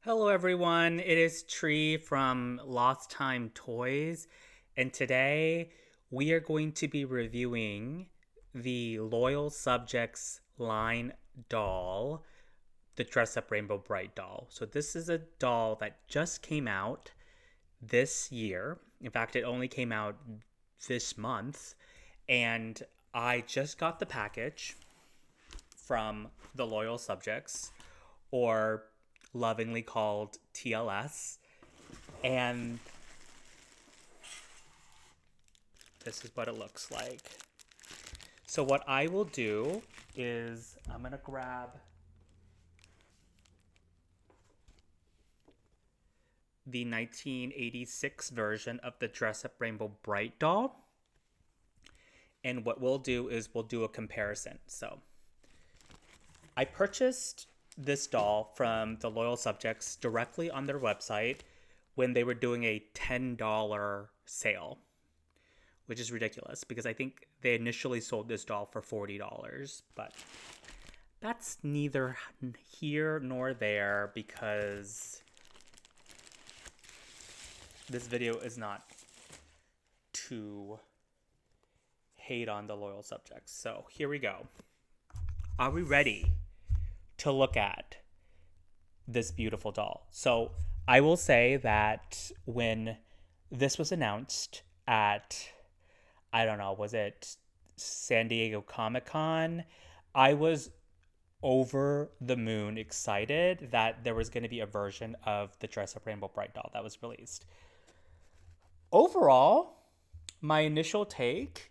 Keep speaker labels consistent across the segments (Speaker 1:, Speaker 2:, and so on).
Speaker 1: Hello, everyone. It is Tree from Lost Time Toys, and today we are going to be reviewing the Loyal Subjects line doll, the Dress Up Rainbow Brite doll. So, this is a doll that just came out this year. In fact, it only came out this month, and I just got the package from the Loyal Subjects, or lovingly called TLS. And this is what it looks like. So, what I will do is I'm going to grab the 1986 version of the Dress Up Rainbow Brite doll. And what we'll do is we'll do a comparison. So, I purchased this doll from the Loyal Subjects directly on their website when they were doing a $10 sale, which is ridiculous because I think they initially sold this doll for $40, but that's neither here nor there because this video is not to hate on the Loyal Subjects. So here we go. Are we ready to look at this beautiful doll? So I will say that when this was announced at, I don't know, was it San Diego Comic-Con? I was over the moon excited that there was going to be a version of the Dress Up Rainbow Brite doll that was released. Overall, my initial take,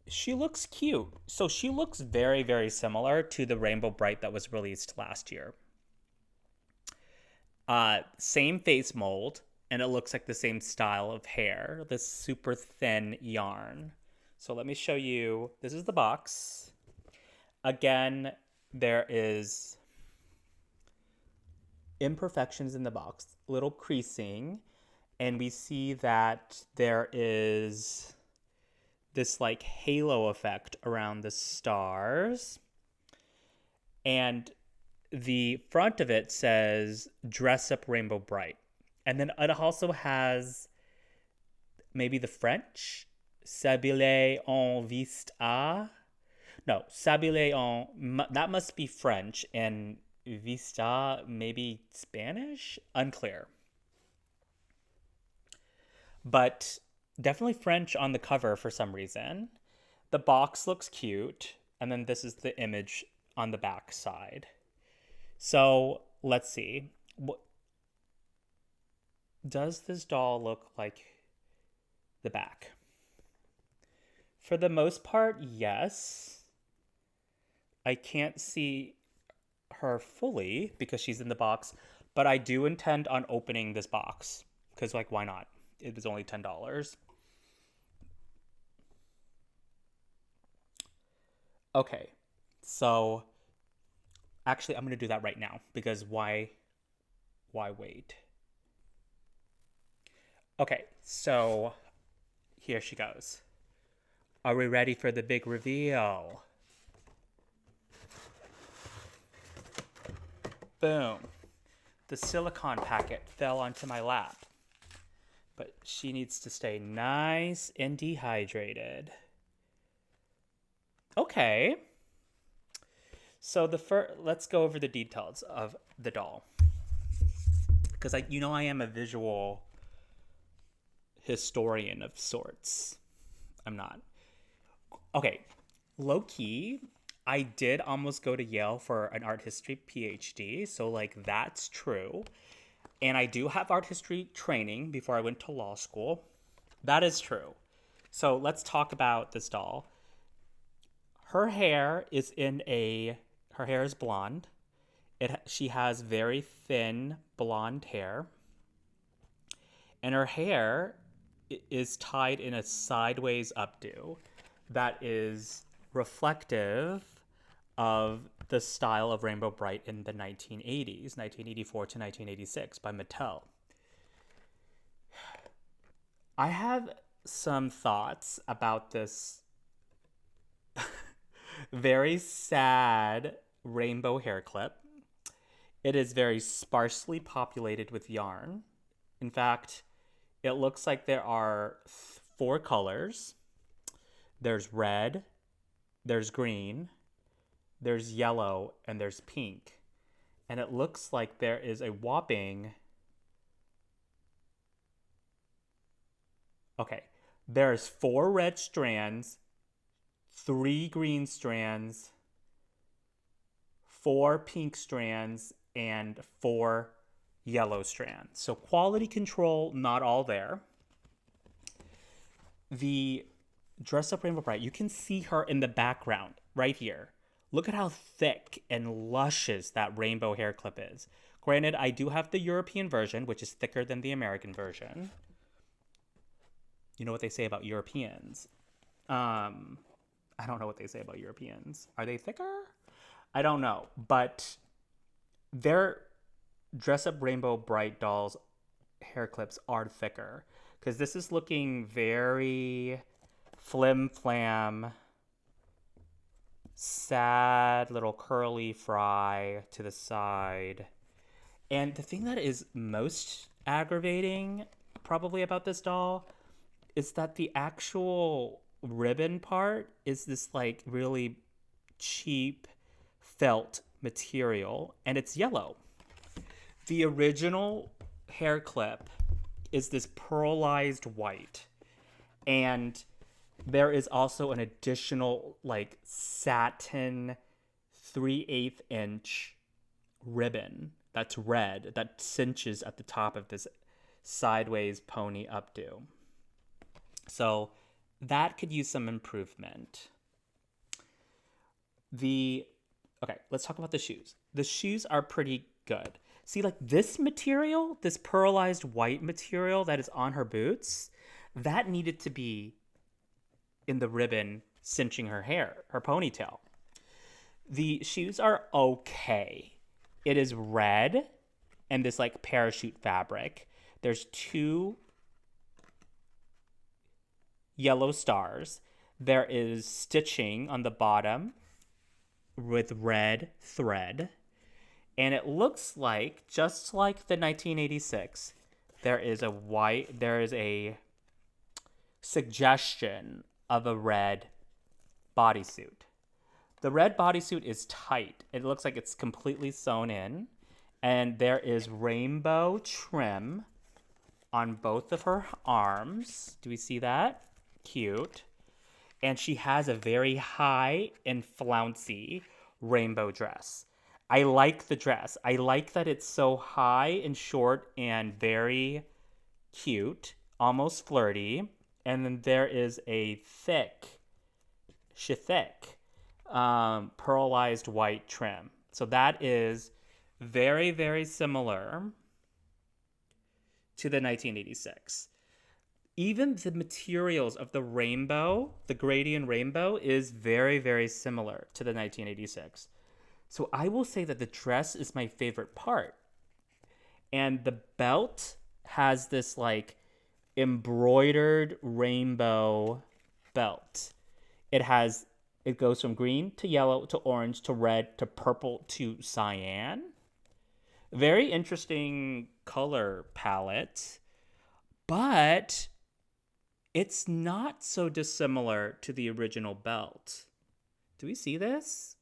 Speaker 1: she looks cute. So she looks very, very similar to the Rainbow Brite that was released last year. Same face mold, and it looks like the same style of hair, this super thin yarn. So let me show you. This is the box. Again, there is imperfections in the box, little creasing, and we see that there is this like halo effect around the stars. And the front of it says Dress Up Rainbow Brite. And then it also has maybe the French, S'habiller en vista. No, S'habiller en, that must be French, and vista maybe Spanish? Unclear. But definitely French on the cover for some reason. The box looks cute, and then this is the image on the back side. So let's see. What does this doll look like the back? For the most part, yes. I can't see her fully because she's in the box, but I do intend on opening this box because, like, why not? It was only $10. Okay, so actually, I'm gonna do that right now because why wait? Okay, so here she goes. Are we ready for the big reveal? Boom. The silicone packet fell onto my lap. But she needs to stay nice and dehydrated. Okay. So let's go over the details of the doll. Because I am a visual historian of sorts. I'm not. Okay, low key, I did almost go to Yale for an art history PhD, so like that's true. And I do have art history training before I went to law school. That is true. So let's talk about this doll. Her hair is blonde. She has very thin blonde hair. And her hair is tied in a sideways updo that is reflective of the style of Rainbow Brite in the 1980s, 1984 to 1986 by Mattel. I have some thoughts about this very sad rainbow hair clip. It is very sparsely populated with yarn. In fact, it looks like there are four colors. There's red, there's green, there's yellow, and there's pink. And it looks like there is a whopping... Okay, there's 4 red strands, 3 green strands, 4 pink strands, and 4 yellow strands. So quality control, not all there. The Dress Up Rainbow Brite, you can see her in the background right here. Look at how thick and luscious that rainbow hair clip is. Granted, I do have the European version, which is thicker than the American version. You know what they say about Europeans. I don't know what they say about Europeans. Are they thicker? I don't know. But their Dress Up Rainbow Brite dolls hair clips are thicker. Because this is looking very flim-flam, sad little curly fry to the side. And the thing that is most aggravating probably about this doll is that the actual ribbon part is this like really cheap felt material, and it's yellow. The original hair clip is this pearlized white, and there is also an additional like satin 3/8 inch ribbon that's red that cinches at the top of this sideways pony updo. So that could use some improvement. Okay, let's talk about the shoes. The shoes are pretty good. See, like this material, this pearlized white material that is on her boots, that needed to be in the ribbon cinching her hair, her ponytail. The shoes are okay. It is red and this like parachute fabric. There's 2 yellow stars. There is stitching on the bottom with red thread. And it looks like, just like the 1986, there is a suggestion of a red bodysuit. The red bodysuit is tight. It looks like it's completely sewn in. And there is rainbow trim on both of her arms. Do we see that? Cute. And she has a very high and flouncy rainbow dress. I like the dress. I like that it's so high and short and very cute, almost flirty. And then there is a thick, pearlized white trim. So that is very, very similar to the 1986. Even the materials of the rainbow, the gradient rainbow, is very, very similar to the 1986. So I will say that the dress is my favorite part. And the belt has this like embroidered rainbow belt. It goes from green to yellow to orange to red to purple to cyan. Very interesting color palette, but it's not so dissimilar to the original belt. Do we see this?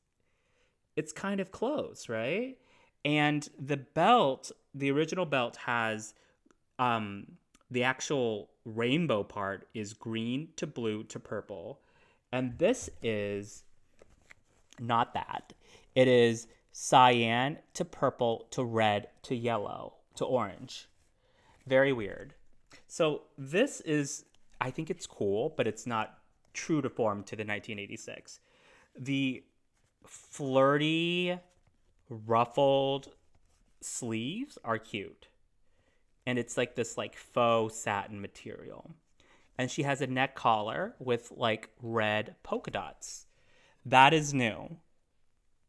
Speaker 1: It's kind of close, right? And the belt, the original belt has the actual rainbow part is green to blue to purple. And this is not that. It is cyan to purple to red to yellow to orange. Very weird. So this is, I think it's cool, but it's not true to form to the 1986. The flirty, ruffled sleeves are cute. And it's like this like faux satin material. And she has a neck collar with like red polka dots. That is new.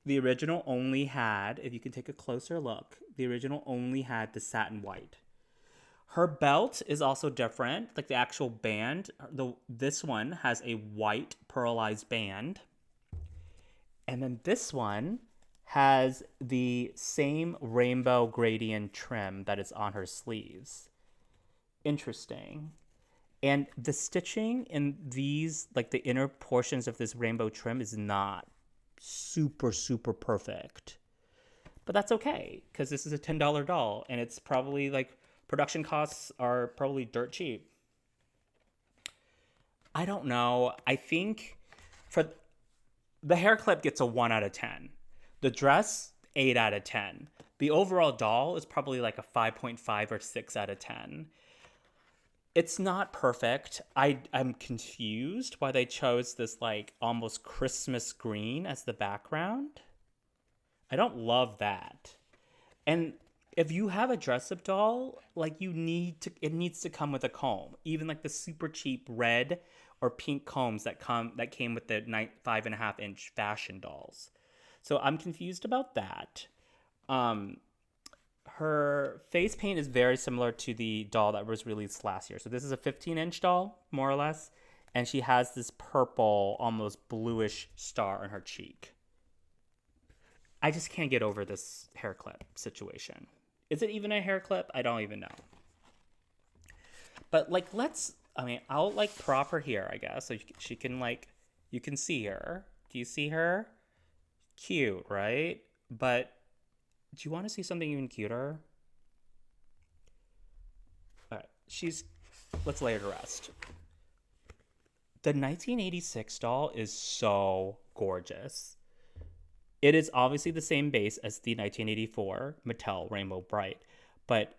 Speaker 1: The original only had, if you can take a closer look, the original only had the satin white. Her belt is also different. Like the actual band, this one has a white pearlized band. And then this one has the same rainbow gradient trim that is on her sleeves. Interesting. And the stitching in these, like the inner portions of this rainbow trim, is not super, super perfect. But that's okay, because this is a $10 doll, and it's probably like production costs are probably dirt cheap. I don't know. I think for the hair clip gets a 1 out of 10. The dress, 8 out of 10. The overall doll is probably like a 5.5 or 6 out of 10. It's not perfect. I'm confused why they chose this like almost Christmas green as the background. I don't love that. And if you have a dress-up doll, like it needs to come with a comb. Even like the super cheap red or pink combs that came with the 5.5-inch fashion dolls. So I'm confused about that. Her face paint is very similar to the doll that was released last year. So this is a 15-inch doll, more or less, and she has this purple, almost bluish star on her cheek. I just can't get over this hair clip situation. Is it even a hair clip? I don't even know. But like, I'll like prop her here, I guess, so she can like, you can see her. Do you see her? Cute, right? But do you want to see something even cuter? All right, let's lay her to rest. The 1986 doll is so gorgeous. It is obviously the same base as the 1984 Mattel Rainbow Brite, but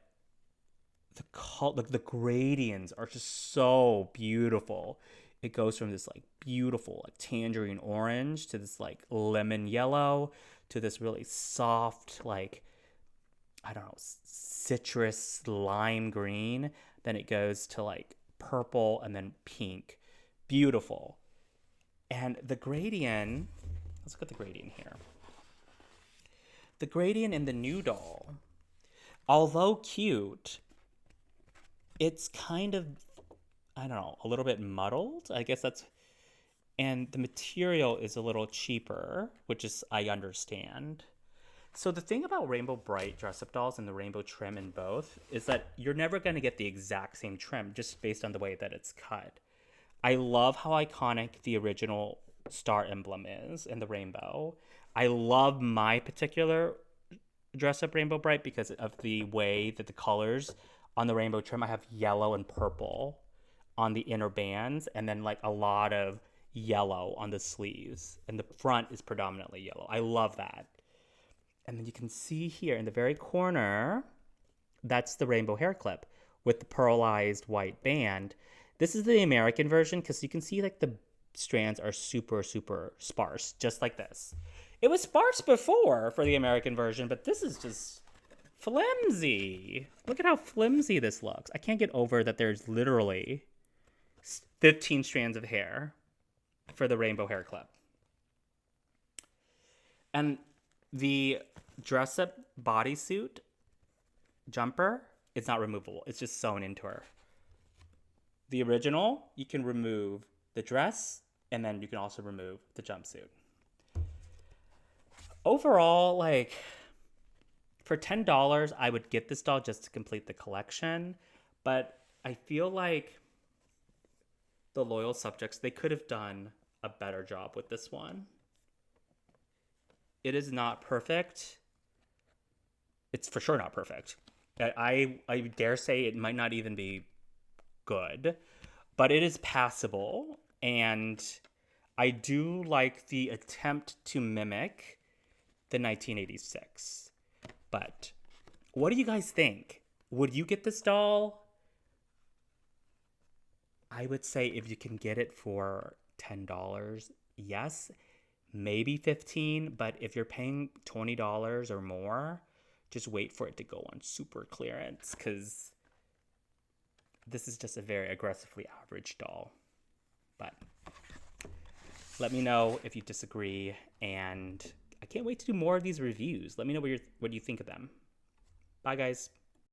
Speaker 1: the gradients are just so beautiful. It goes from this like beautiful like tangerine orange to this like lemon yellow to this really soft like, I don't know, citrus lime green. Then it goes to like purple and then pink. Beautiful. And the gradient, let's look at the gradient here. The gradient in the new doll, although cute, it's kind of, I don't know, a little bit muddled. I guess and the material is a little cheaper, which is, I understand. So the thing about Rainbow Brite dress-up dolls and the rainbow trim in both is that you're never going to get the exact same trim just based on the way that it's cut. I love how iconic the original star emblem is in the rainbow. I love my particular dress-up Rainbow Brite because of the way that the colors on the rainbow trim, I have yellow and purple on the inner bands, and then like a lot of yellow on the sleeves, and the front is predominantly yellow. I love that. And then you can see here in the very corner, that's the rainbow hair clip with the pearlized white band. This is the American version because you can see like the strands are super, super sparse, just like this. It was sparse before for the American version, but this is just flimsy. Look at how flimsy this looks. I can't get over that there's literally 15 strands of hair for the rainbow hair clip. And the dress-up bodysuit jumper, it's not removable. It's just sewn into her. The original, you can remove the dress, and then you can also remove the jumpsuit. Overall, like, for $10, I would get this doll just to complete the collection. But I feel like the Loyal Subjects, they could have done a better job with this one. It is not perfect. It's for sure not perfect. I dare say it might not even be good, but it is passable. And I do like the attempt to mimic the 1986. But what do you guys think? Would you get this doll? I would say if you can get it for $10, yes, maybe $15, but if you're paying $20 or more, just wait for it to go on super clearance because this is just a very aggressively average doll. But let me know if you disagree, and I can't wait to do more of these reviews. Let me know what you think of them. Bye, guys.